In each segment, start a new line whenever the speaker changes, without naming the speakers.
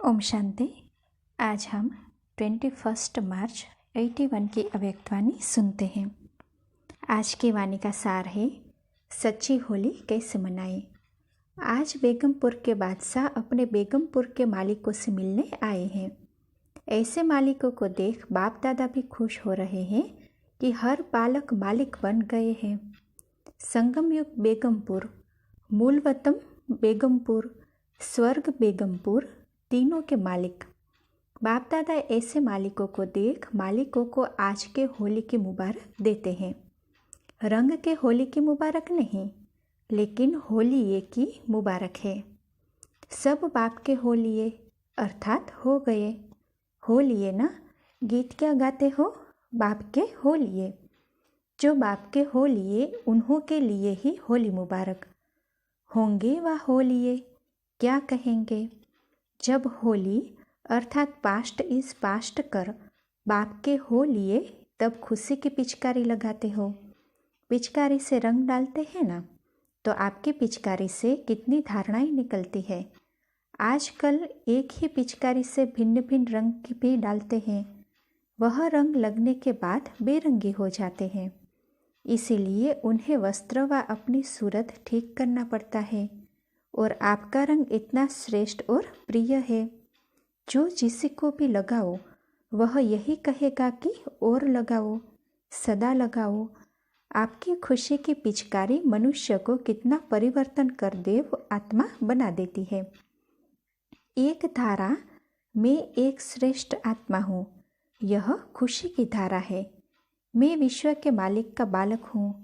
ओम शांति। आज हम 21 मार्च 81 की अव्यक्तवाणी सुनते हैं। आज की वाणी का सार है, सच्ची होली कैसे मनाएं। आज बेगमपुर के बादशाह अपने बेगमपुर के मालिकों से मिलने आए हैं। ऐसे मालिकों को देख बाप दादा भी खुश हो रहे हैं कि हर बालक मालिक बन गए हैं। संगम युग बेगमपुर, मूलवतम बेगमपुर, स्वर्ग बेगमपुर, तीनों के मालिक। बाप दादा ऐसे मालिकों को देख मालिकों को आज के होली की मुबारक देते हैं। रंग के होली की मुबारक नहीं, लेकिन होली ये की मुबारक है। सब बाप के होलिए अर्थात हो गए। होलिए ना, गीत क्या गाते हो, बाप के होलिए। जो बाप के होलिए उन्हों के लिए ही होली मुबारक। होंगे व होलिए क्या कहेंगे। जब होली अर्थात पास्ट इज पास्ट कर बाप के हो लिए, तब खुशी की पिचकारी लगाते हो। पिचकारी से रंग डालते हैं ना, तो आपकी पिचकारी से कितनी धारणाएं निकलती है। आजकल एक ही पिचकारी से भिन्न भिन्न रंग भी डालते हैं। वह रंग लगने के बाद बेरंगी हो जाते हैं। इसीलिए उन्हें वस्त्र व अपनी सूरत ठीक करना पड़ता है। और आपका रंग इतना श्रेष्ठ और प्रिय है, जो जिसी को भी लगाओ वह यही कहेगा कि और लगाओ, सदा लगाओ। आपकी खुशी की पिचकारी मनुष्य को कितना परिवर्तन कर देव आत्मा बना देती है। एक धारा, मैं एक श्रेष्ठ आत्मा हूँ, यह खुशी की धारा है। मैं विश्व के मालिक का बालक हूँ।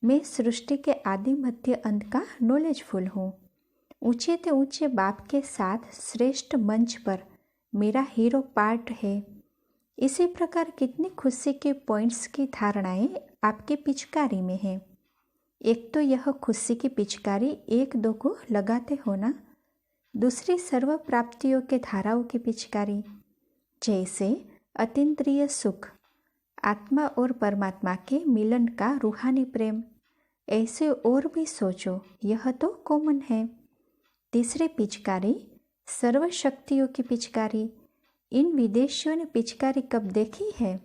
मैं सृष्टि के आदि मध्य अंत का नॉलेजफुल हूँ। ऊंचे से ऊंचे बाप के साथ श्रेष्ठ मंच पर मेरा हीरो पार्ट है। इसी प्रकार कितनी खुशी के पॉइंट्स की धारणाएं आपके पिचकारी में है। एक तो यह खुशी की पिचकारी एक दो को लगाते हो ना। दूसरी सर्व प्राप्तियों के धाराओं की पिचकारी, जैसे अतीन्द्रिय सुख, आत्मा और परमात्मा के मिलन का रूहानी प्रेम। ऐसे और भी सोचो, यह तो कॉमन है। तीसरी पिचकारी सर्व शक्तियों की पिचकारी। इन विदेशियों ने पिचकारी कब देखी है।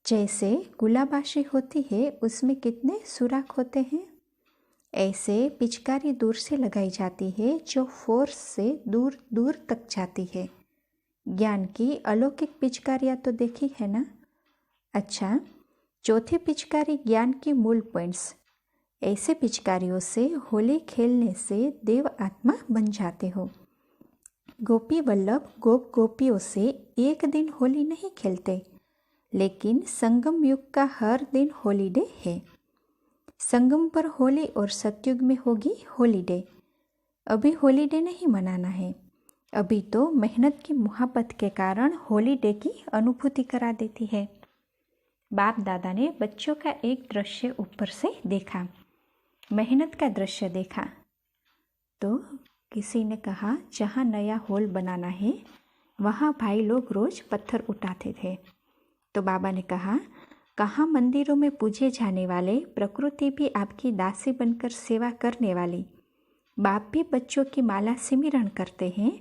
जैसे गुलाबाशी होती है, उसमें कितने सुराख होते हैं। ऐसे पिचकारी दूर से लगाई जाती है, जो फोर्स से दूर दूर तक जाती है। ज्ञान की अलौकिक पिचकारियाँ तो देखी है ना। अच्छा, चौथी पिचकारी ज्ञान की मूल पॉइंट्स। ऐसे पिचकारियों से होली खेलने से देव आत्मा बन जाते हो। गोपी वल्लभ गोप गोपियों से एक दिन होली नहीं खेलते, लेकिन संगम युग का हर दिन हॉलीडे है। संगम पर होली और सतयुग में होगी हॉलीडे। अभी हॉलीडे नहीं मनाना है। अभी तो मेहनत की मुहब्बत के कारण हॉलीडे की अनुभूति करा देती है। बाप दादा ने बच्चों का एक दृश्य ऊपर से देखा, मेहनत का दृश्य देखा। तो किसी ने कहा, जहाँ नया हॉल बनाना है वहाँ भाई लोग रोज पत्थर उठाते थे। तो बाबा ने कहा, कहाँ मंदिरों में पूजे जाने वाले प्रकृति भी आपकी दासी बनकर सेवा करने वाली। बाप भी बच्चों की माला सिमरन करते हैं,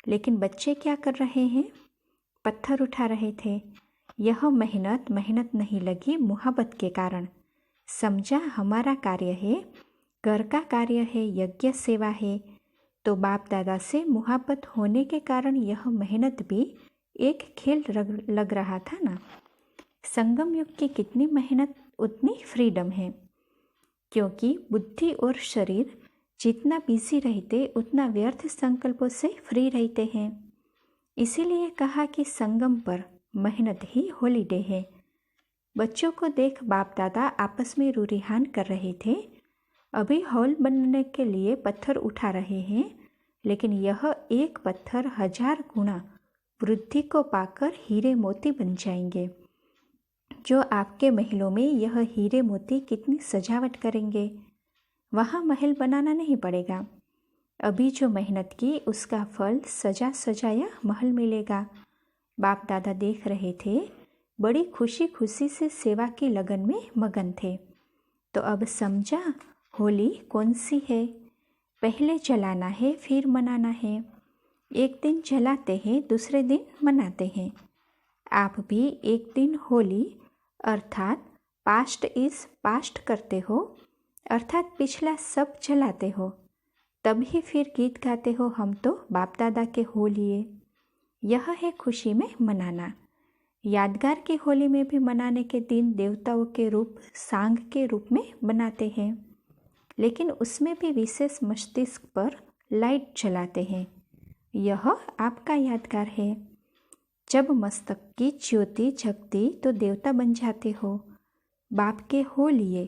लेकिन बच्चे क्या कर रहे हैं, पत्थर उठा रहे थे। यह मेहनत नहीं लगी मुहब्बत के कारण। समझा हमारा कार्य है, घर का कार्य है, यज्ञ सेवा है। तो बाप दादा से मुहब्बत होने के कारण यह मेहनत भी एक खेल लग रहा था ना। संगम युग की कितनी मेहनत उतनी फ्रीडम है, क्योंकि बुद्धि और शरीर जितना बिजी रहते उतना व्यर्थ संकल्पों से फ्री रहते हैं। इसीलिए कहा कि संगम पर मेहनत ही हॉलीडे है। बच्चों को देख बाप दादा आपस में रूरिहान कर रहे थे। अभी हॉल बनने के लिए पत्थर उठा रहे हैं, लेकिन यह एक पत्थर 1000 गुना वृद्धि को पाकर हीरे मोती बन जाएंगे। जो आपके महलों में यह हीरे मोती कितनी सजावट करेंगे। वहाँ महल बनाना नहीं पड़ेगा। अभी जो मेहनत की उसका फल सजा सजाया महल मिलेगा। बाप दादा देख रहे थे, बड़ी खुशी खुशी से सेवा की लगन में मगन थे। तो अब समझा होली कौन सी है। पहले जलाना है, फिर मनाना है। एक दिन जलाते हैं, दूसरे दिन मनाते हैं। आप भी एक दिन होली अर्थात पास्ट इज पास्ट करते हो, अर्थात पिछला सब जलाते हो। तभी फिर गीत गाते हो, हम तो बाप दादा के हो लिए। यह है खुशी में मनाना। यादगार की होली में भी मनाने के दिन देवताओं के रूप सांग के रूप में मनाते हैं, लेकिन उसमें भी विशेष मस्तिष्क पर लाइट जलाते हैं। यह आपका यादगार है। जब मस्तक की ज्योति जगती तो देवता बन जाते हो। बाप के हो लिए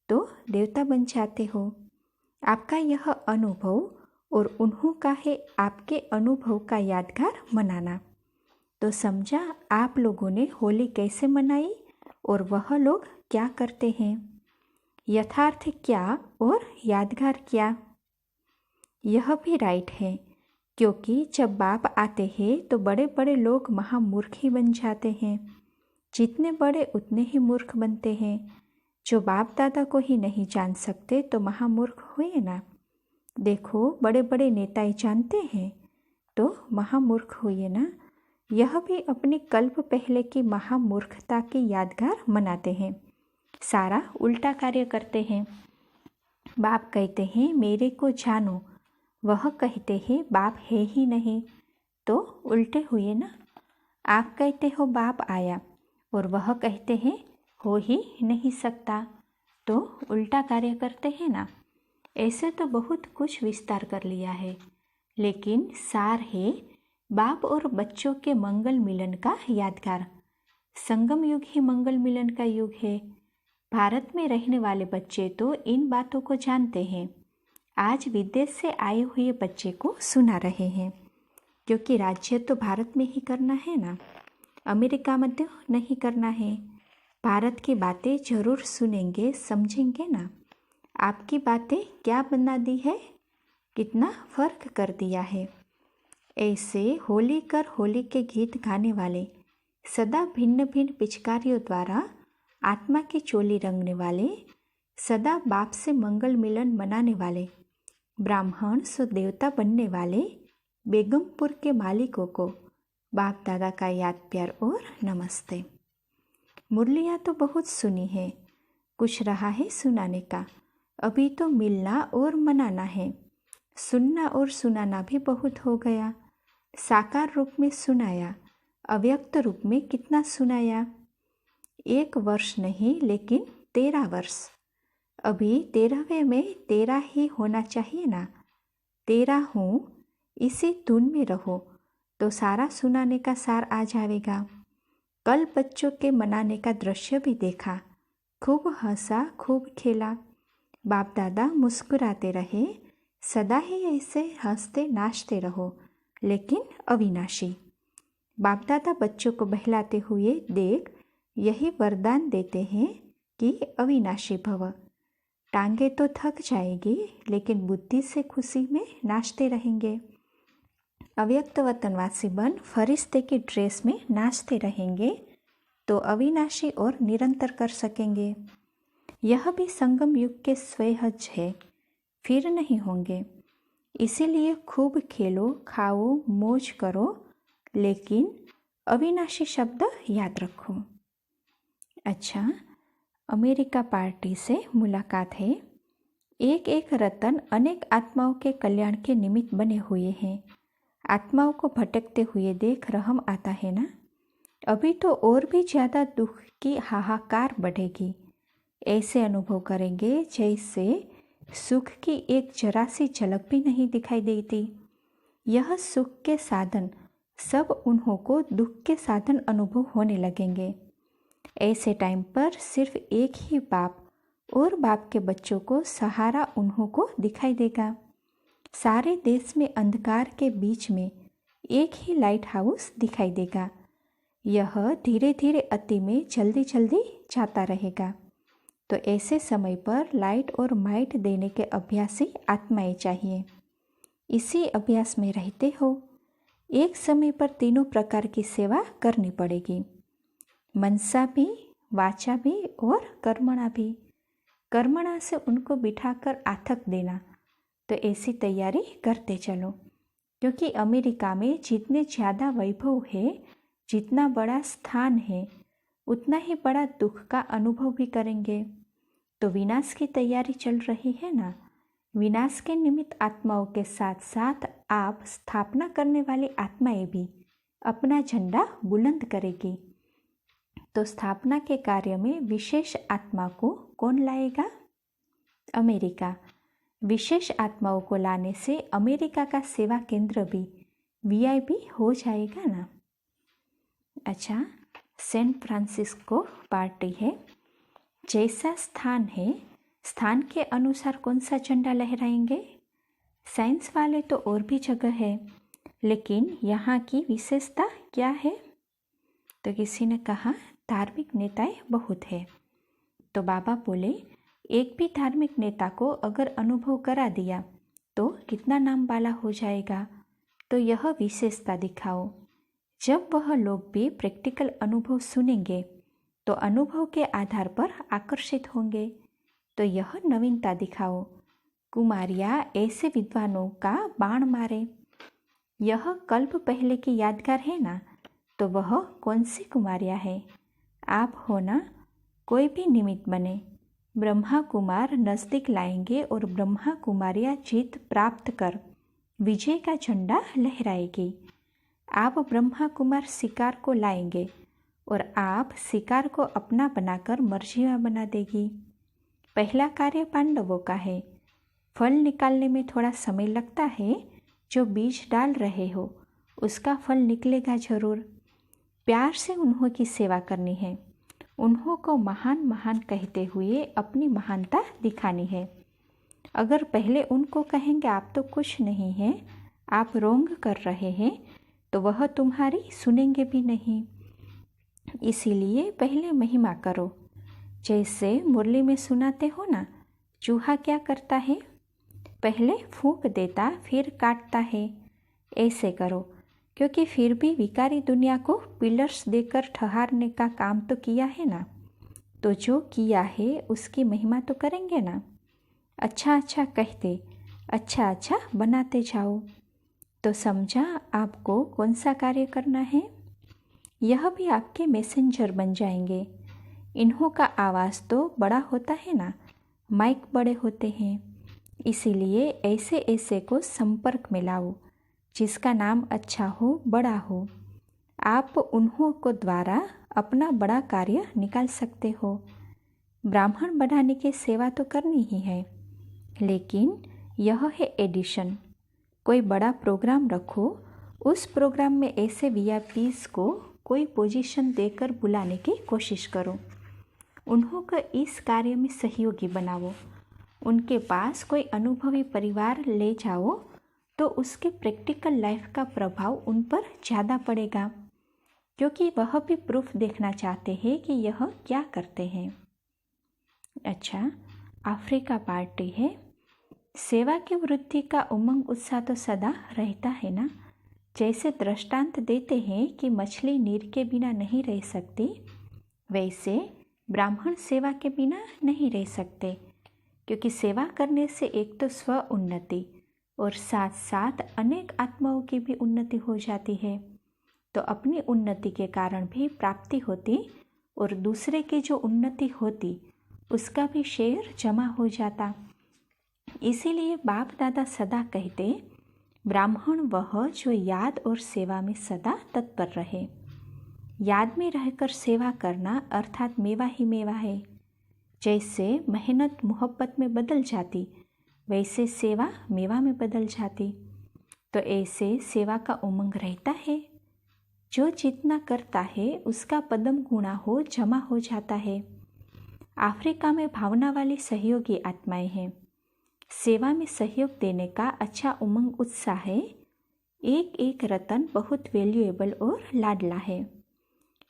तो देवता बन जाते हो। आपका यह अनुभव और उन्हों का है आपके अनुभव का यादगार मनाना। तो समझा आप लोगों ने होली कैसे मनाई और वह लोग क्या करते हैं। यथार्थ क्या और यादगार क्या, यह भी राइट है, क्योंकि जब बाप आते हैं तो बड़े बड़े लोग महामूर्ख ही बन जाते हैं। जितने बड़े उतने ही मूर्ख बनते हैं। जो बाप दादा को ही नहीं जान सकते तो महामूर्ख हुए ना। देखो बड़े बड़े नेता जानते हैं तो महामूर्ख हुए ना। यह भी अपनी कल्प पहले की महामूर्खता की यादगार मनाते हैं। सारा उल्टा कार्य करते हैं। बाप कहते हैं मेरे को जानो, वह कहते हैं बाप है ही नहीं, तो उल्टे हुए ना। आप कहते हो बाप आया और वह कहते हैं हो ही नहीं सकता, तो उल्टा कार्य करते हैं ना। ऐसे तो बहुत कुछ विस्तार कर लिया है, लेकिन सार है बाप और बच्चों के मंगल मिलन का यादगार। संगम युग ही मंगल मिलन का युग है। भारत में रहने वाले बच्चे तो इन बातों को जानते हैं। आज विदेश से आए हुए बच्चे को सुना रहे हैं, क्योंकि राज्य तो भारत में ही करना है ना, अमेरिका में तो नहीं करना है। भारत की बातें जरूर सुनेंगे, समझेंगे ना। आपकी बातें क्या बना दी है, कितना फर्क कर दिया है। ऐसे होली कर होली के गीत गाने वाले, सदा भिन्न भिन्न पिचकारियों द्वारा आत्मा की चोली रंगने वाले, सदा बाप से मंगल मिलन मनाने वाले, ब्राह्मण सो देवता बनने वाले बेगमपुर के मालिकों को बाप दादा का याद प्यार और नमस्ते। मुरलियाँ तो बहुत सुनी है, कुछ रहा है सुनाने का। अभी तो मिलना और मनाना है। सुनना और सुनाना भी बहुत हो गया। साकार रूप में सुनाया, अव्यक्त रूप में कितना सुनाया। 1 वर्ष नहीं लेकिन 13 वर्ष। अभी 13वें में 13 ही होना चाहिए ना। 13 हूँ, इसी धुन में रहो तो सारा सुनाने का सार आ जाएगा। कल बच्चों के मनाने का दृश्य भी देखा, खूब हंसा, खूब खेला। बाप दादा मुस्कुराते रहे, सदा ही ऐसे हंसते नाचते रहो, लेकिन अविनाशी। बाप दादा बच्चों को बहलाते हुए देख यही वरदान देते हैं कि अविनाशी भव। टांगे तो थक जाएगी, लेकिन बुद्धि से खुशी में नाचते रहेंगे। अव्यक्त वतनवासी बन फरिश्ते की ड्रेस में नाचते रहेंगे तो अविनाशी और निरंतर कर सकेंगे। यह भी संगम युग के स्वहज है, फिर नहीं होंगे। इसीलिए खूब खेलो, खाओ, मौज करो, लेकिन अविनाशी शब्द याद रखो। अच्छा, अमेरिका पार्टी से मुलाकात है। एक एक रतन अनेक आत्माओं के कल्याण के निमित्त बने हुए हैं। आत्माओं को भटकते हुए देख रहम आता है ना। अभी तो और भी ज़्यादा दुख की हाहाकार बढ़ेगी। ऐसे अनुभव करेंगे जैसे सुख की एक जरा सी झलक भी नहीं दिखाई देती। यह सुख के साधन सब उन्हों को दुख के साधन अनुभव होने लगेंगे। ऐसे टाइम पर सिर्फ एक ही बाप और बाप के बच्चों को सहारा उन्हों को दिखाई देगा। सारे देश में अंधकार के बीच में एक ही लाइट हाउस दिखाई देगा। यह धीरे धीरे अति में जल्दी जल्दी जाता रहेगा। तो ऐसे समय पर लाइट और माइट देने के अभ्यासी आत्माएं चाहिए। इसी अभ्यास में रहते हो एक समय पर तीनों प्रकार की सेवा करनी पड़ेगी, मनसा भी, वाचा भी और कर्मणा भी। कर्मणा से उनको बिठाकर आथक देना, तो ऐसी तैयारी करते चलो, क्योंकि अमेरिका में जितने ज़्यादा वैभव है, जितना बड़ा स्थान है, उतना ही बड़ा दुख का अनुभव भी करेंगे। तो विनाश की तैयारी चल रही है ना। विनाश के निमित्त आत्माओं के साथ साथ आप स्थापना करने वाली आत्माएं भी अपना झंडा बुलंद करेगी। तो स्थापना के कार्य में विशेष आत्मा को कौन लाएगा? अमेरिका। विशेष आत्माओं को लाने से अमेरिका का सेवा केंद्र भी वीआईपी हो जाएगा ना। अच्छा, सैन फ्रांसिस्को पार्टी है। जैसा स्थान है, स्थान के अनुसार कौन सा झंडा लहराएंगे? साइंस वाले तो और भी जगह है, लेकिन यहाँ की विशेषता क्या है? तो किसी ने कहा धार्मिक नेताएं बहुत है। तो बाबा बोले, एक भी धार्मिक नेता को अगर अनुभव करा दिया तो कितना नाम वाला हो जाएगा। तो यह विशेषता दिखाओ। जब वह लोग भी प्रैक्टिकल अनुभव सुनेंगे तो अनुभव के आधार पर आकर्षित होंगे। तो यह नवीनता दिखाओ। कुमारियाँ ऐसे विद्वानों का बाण मारे। यह कल्प पहले की यादगार है ना। तो वह कौन सी कुमारियाँ है? आप हो ना। कोई भी निमित्त बने। ब्रह्मा कुमार नज़दीक लाएंगे और ब्रह्मा कुमारियाँ जीत प्राप्त कर विजय का झंडा लहराएगी। आप ब्रह्मा कुमार शिकार को लाएंगे और आप शिकार को अपना बनाकर मर्जिया बना देगी। पहला कार्य पांडवों का है। फल निकालने में थोड़ा समय लगता है। जो बीज डाल रहे हो उसका फल निकलेगा जरूर। प्यार से उन्हों की सेवा करनी है। उन्हों को महान महान कहते हुए अपनी महानता दिखानी है। अगर पहले उनको कहेंगे आप तो कुछ नहीं है, आप रोंग कर रहे हैं, तो वह तुम्हारी सुनेंगे भी नहीं। इसीलिए पहले महिमा करो। जैसे मुरली में सुनाते हो ना, चूहा क्या करता है? पहले फूंक देता फिर काटता है। ऐसे करो, क्योंकि फिर भी विकारी दुनिया को पिलर्स देकर ठहारने का काम तो किया है ना। तो जो किया है उसकी महिमा तो करेंगे ना। अच्छा अच्छा कहते, अच्छा अच्छा बनाते जाओ। तो समझा आपको कौन सा कार्य करना है। यह भी आपके मैसेंजर बन जाएंगे। इन्हों का आवाज़ तो बड़ा होता है ना, माइक बड़े होते हैं। इसीलिए ऐसे ऐसे को संपर्क में लाओ जिसका नाम अच्छा हो, बड़ा हो। आप उन्हों को द्वारा अपना बड़ा कार्य निकाल सकते हो। ब्राह्मण बढ़ाने की सेवा तो करनी ही है, लेकिन यह है एडिशन। कोई बड़ा प्रोग्राम रखो, उस प्रोग्राम में ऐसे वीआईपीज़ को कोई पोजीशन देकर बुलाने की कोशिश करो। उन्हों को इस कार्य में सहयोगी बनाओ। उनके पास कोई अनुभवी परिवार ले जाओ तो उसके प्रैक्टिकल लाइफ का प्रभाव उन पर ज़्यादा पड़ेगा, क्योंकि वह भी प्रूफ देखना चाहते हैं कि यह क्या करते हैं। अच्छा, अफ्रीका पार्टी है। सेवा की वृद्धि का उमंग उत्साह तो सदा रहता है ना। जैसे दृष्टांत देते हैं कि मछली नीर के बिना नहीं रह सकती, वैसे ब्राह्मण सेवा के बिना नहीं रह सकते, क्योंकि सेवा करने से एक तो स्व उन्नति और साथ साथ अनेक आत्माओं की भी उन्नति हो जाती है। तो अपनी उन्नति के कारण भी प्राप्ति होती और दूसरे की जो उन्नति होती उसका भी शेयर जमा हो जाता। इसीलिए बाप दादा सदा कहते, ब्राह्मण वह जो याद और सेवा में सदा तत्पर रहे। याद में रहकर सेवा करना अर्थात मेवा ही मेवा है। जैसे मेहनत मोहब्बत में बदल जाती, वैसे सेवा मेवा में बदल जाती। तो ऐसे सेवा का उमंग रहता है। जो जितना करता है उसका पदम गुणा हो जमा हो जाता है। अफ्रीका में भावना वाली सहयोगी आत्माएं हैं। सेवा में सहयोग देने का अच्छा उमंग उत्साह है। एक एक रतन बहुत वैल्यूएबल और लाडला है।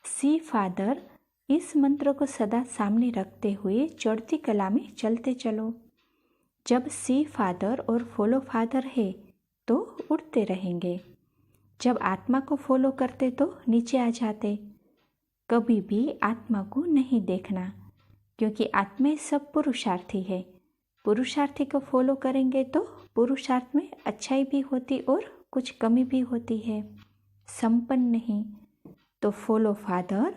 सी फादर, इस मंत्र को सदा सामने रखते हुए चढ़ती कला में चलते चलो। जब सी फादर और फॉलो फादर है तो उड़ते रहेंगे। जब आत्मा को फॉलो करते तो नीचे आ जाते। कभी भी आत्मा को नहीं देखना, क्योंकि आत्मा सब पुरुषार्थी है। पुरुषार्थी को फॉलो करेंगे तो पुरुषार्थ में अच्छाई भी होती और कुछ कमी भी होती है, संपन्न नहीं, तो फॉलो फादर,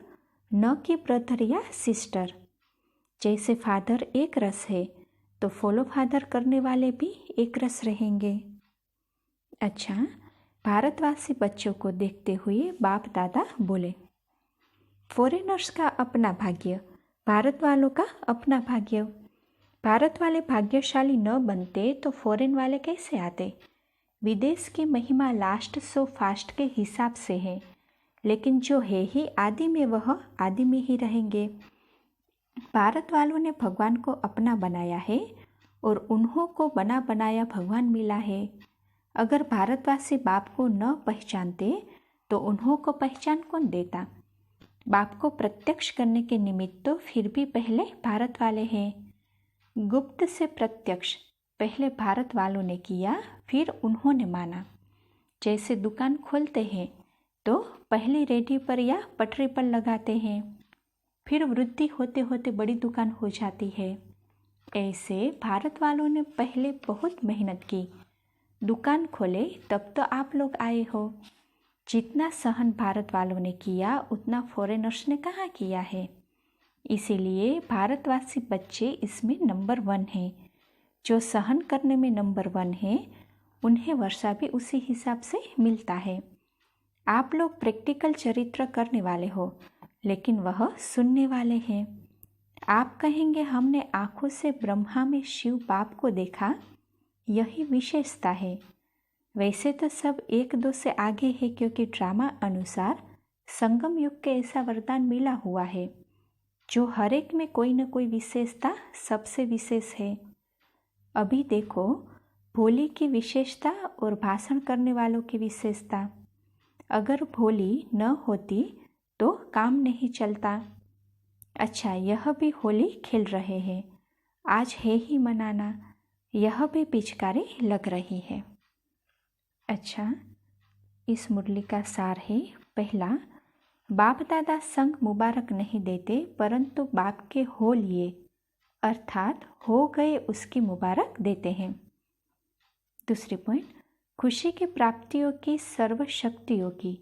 न कि ब्रदर या सिस्टर। जैसे फादर एक रस है तो फॉलो फादर करने वाले भी एक रस रहेंगे। अच्छा, भारतवासी बच्चों को देखते हुए बाप दादा बोले, फॉरेनर्स का अपना भाग्य, भारत वालों का अपना भाग्य। भारत वाले भाग्यशाली न बनते तो फॉरेन वाले कैसे आते? विदेश की महिमा लास्ट सो फास्ट के हिसाब से है, लेकिन जो है ही आदि में वह आदि में ही रहेंगे। भारत वालों ने भगवान को अपना बनाया है और उन्हों को बना बनाया भगवान मिला है। अगर भारतवासी बाप को न पहचानते तो उन्हों को पहचान कौन देता? बाप को प्रत्यक्ष करने के निमित्त तो फिर भी पहले भारत वाले हैं। गुप्त से प्रत्यक्ष पहले भारत वालों ने किया, फिर उन्होंने माना। जैसे दुकान खोलते हैं तो पहली रेडी पर या पटरी पर लगाते हैं, फिर वृद्धि होते होते बड़ी दुकान हो जाती है। ऐसे भारत वालों ने पहले बहुत मेहनत की, दुकान खोले, तब तो आप लोग आए हो। जितना सहन भारत वालों ने किया उतना फॉरेनर्स ने कहाँ किया है। इसीलिए भारतवासी बच्चे इसमें नंबर 1 हैं। जो सहन करने में नंबर 1 है उन्हें वर्षा भी उसी हिसाब से मिलता है। आप लोग प्रैक्टिकल चरित्र करने वाले हो, लेकिन वह सुनने वाले हैं। आप कहेंगे हमने आंखों से ब्रह्मा में शिव बाप को देखा, यही विशेषता है। वैसे तो सब एक दो से आगे है, क्योंकि ड्रामा अनुसार संगम युग के ऐसा वरदान मिला हुआ है जो हर एक में कोई न कोई विशेषता सबसे विशेष है। अभी देखो भोली की विशेषता और भाषण करने वालों की विशेषता। अगर भोली न होती तो काम नहीं चलता। अच्छा, यह भी होली खेल रहे हैं, आज है ही मनाना, यह भी पिचकारी लग रही है। अच्छा, इस मुरली का सार है, पहला, बाप दादा संग मुबारक नहीं देते परंतु बाप के हो लिए अर्थात हो गए उसकी मुबारक देते हैं। दूसरी पॉइंट, खुशी की प्राप्तियों की, सर्व शक्तियों की,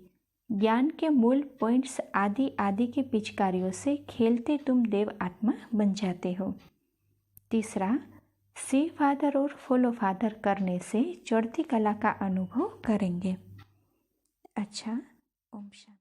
ज्ञान के मूल पॉइंट्स आदि आदि की पिचकारियों से खेलते तुम देव आत्मा बन जाते हो। तीसरा, सी फादर और फॉलो फादर करने से चढ़ती कला का अनुभव करेंगे। अच्छा, ओम शांति।